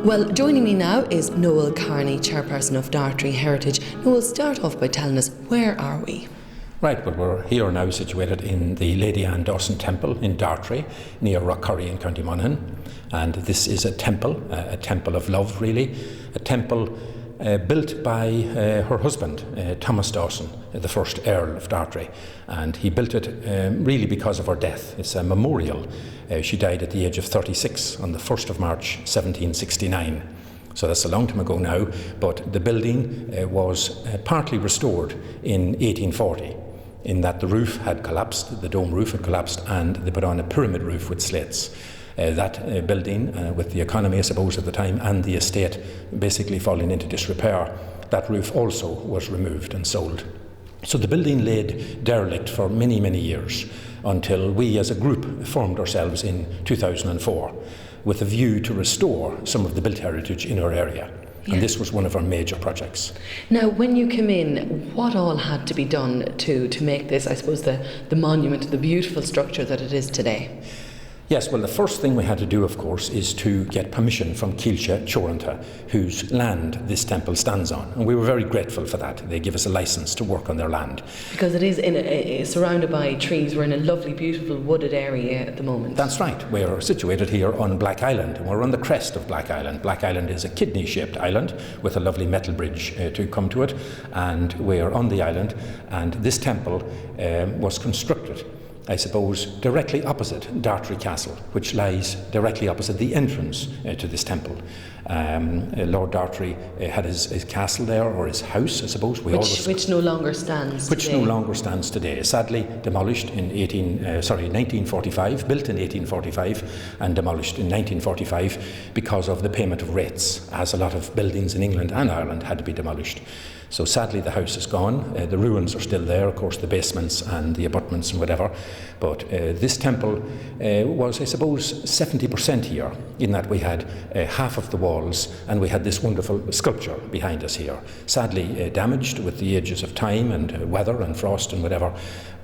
Well, joining me now is Noel Carney, chairperson of Dartrey Heritage. Noel, start off by telling us, where are we? Right, well, we're here now situated in the Lady Anne Dawson Temple in Dartrey, near Rockcurry in County Monaghan. And this is a temple of love, really, a temple built by her husband, Thomas Dawson, the first Earl of Dartrey. And he built it really because of her death. It's a memorial. She died at the age of 36 on the 1st of March 1769. So that's a long time ago now, but the building was partly restored in 1840, in that the roof had collapsed, the dome roof had collapsed, and they put on a pyramid roof with slates. That building, with the economy, I suppose, at the time, and the estate basically falling into disrepair, that roof also was removed and sold. So the building laid derelict for many, many years, until we as a group formed ourselves in 2004 with a view to restore some of the built heritage in our area. Yeah. And this was one of our major projects. Now, when you came in, what all had to be done to make this, I suppose, the monument, the beautiful structure that it is today? Yes, well, the first thing we had to do, of course, is to get permission from Kilsha Choranta, whose land this temple stands on. And we were very grateful for that. They gave us a licence to work on their land. Because it is surrounded by trees. We're in a lovely, beautiful wooded area at the moment. That's right. We're situated here on Black Island, and we're on the crest of Black Island. Black Island is a kidney-shaped island with a lovely metal bridge to come to it. And we're on the island, and this temple was constructed, I suppose, directly opposite Dartrey Castle, which lies directly opposite the entrance to this temple. Lord Dartrey had his castle there, or his house, I suppose. Which no longer stands today. Which no longer stands today. Sadly demolished in 1945, built in 1845 and demolished in 1945 because of the payment of rates, as a lot of buildings in England and Ireland had to be demolished. So sadly the house is gone. The ruins are still there, of course, the basements and the abutments and whatever. But this temple was, I suppose, 70% here, in that we had half of the walls, and we had this wonderful sculpture behind us here. Sadly damaged with the ages of time and weather and frost and whatever.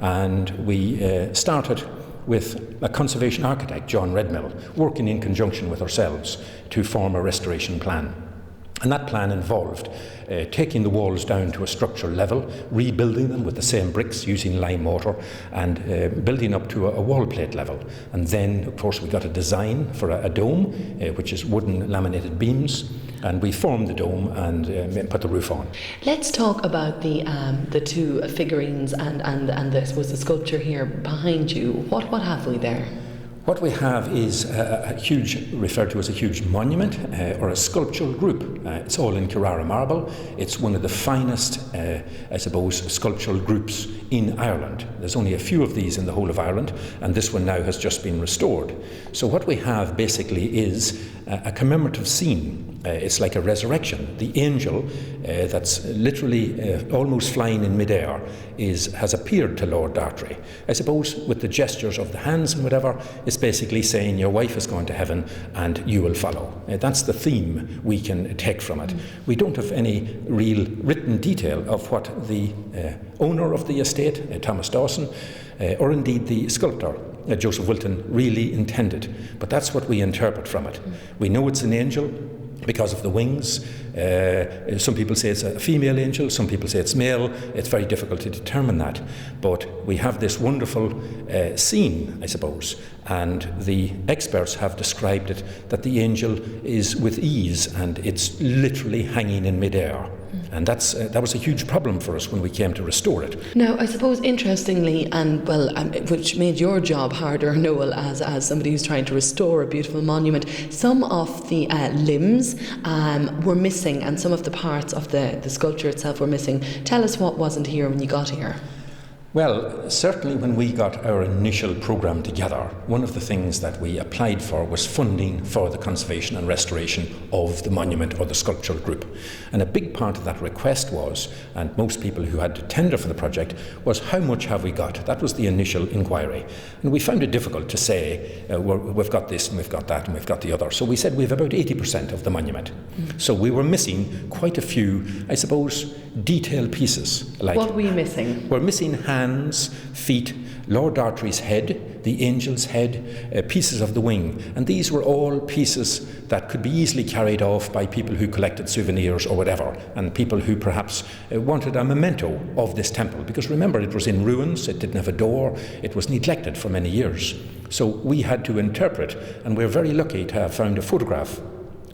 And we started with a conservation architect, John Redmill, working in conjunction with ourselves to form a restoration plan. And that plan involved taking the walls down to a structural level, rebuilding them with the same bricks using lime mortar, and building up to a wall plate level. And then, of course, we got a design for a dome, which is wooden laminated beams, and we formed the dome and put the roof on. Let's talk about the two figurines and I suppose the sculpture here behind you. What have we there? What we have is a huge, referred to as a huge monument or a sculptural group. It's all in Carrara marble. It's one of the finest, I suppose, sculptural groups in Ireland. There's only a few of these in the whole of Ireland, and this one now has just been restored. So what we have basically is a commemorative scene. It's like a resurrection. The angel that's literally almost flying in midair has appeared to Lord Dartrey. I suppose with the gestures of the hands and whatever, it's basically saying your wife is going to heaven and you will follow. That's the theme we can take from it. We don't have any real written detail of what the owner of the estate, Thomas Dawson, or indeed the sculptor, Joseph Wilton, really intended. But that's what we interpret from it. We know it's an angel because of the wings. Some people say it's a female angel, some people say it's male. It's very difficult to determine that. But we have this wonderful scene, I suppose, and the experts have described it that the angel is with ease and it's literally hanging in midair. And that was a huge problem for us when we came to restore it. Now, I suppose interestingly, which made your job harder, Noel, as somebody who's trying to restore a beautiful monument, some of the limbs were missing, and some of the parts of the sculpture itself were missing. Tell us what wasn't here when you got here. Well, certainly when we got our initial programme together, one of the things that we applied for was funding for the conservation and restoration of the monument or the sculptural group. And a big part of that request was, and most people who had to tender for the project, was how much have we got? That was the initial inquiry. And we found it difficult to say, we've got this and we've got that and we've got the other. So we said we've about 80% of the monument. So we were missing quite a few, I suppose, detailed pieces. What were you missing? We're missing half hands, feet, Lord Dartrey's head, the angel's head, pieces of the wing. And these were all pieces that could be easily carried off by people who collected souvenirs or whatever, and people who perhaps wanted a memento of this temple. Because remember, it was in ruins, it didn't have a door, it was neglected for many years. So we had to interpret, and we're very lucky to have found a photograph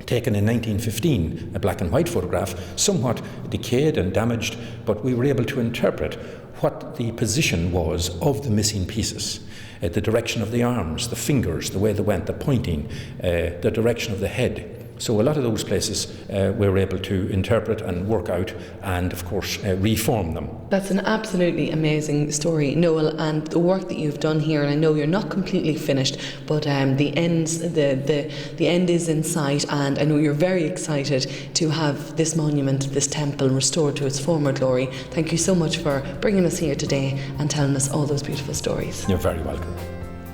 taken in 1915, a black and white photograph, somewhat decayed and damaged, but we were able to interpret what the position was of the missing pieces. The direction of the arms, the fingers, the way they went, the pointing, the direction of the head. So a lot of those places we were able to interpret and work out and, of course, reform them. That's an absolutely amazing story, Noel, and the work that you've done here, and I know you're not completely finished, but the end is in sight, and I know you're very excited to have this monument, this temple, restored to its former glory. Thank you so much for bringing us here today and telling us all those beautiful stories. You're very welcome.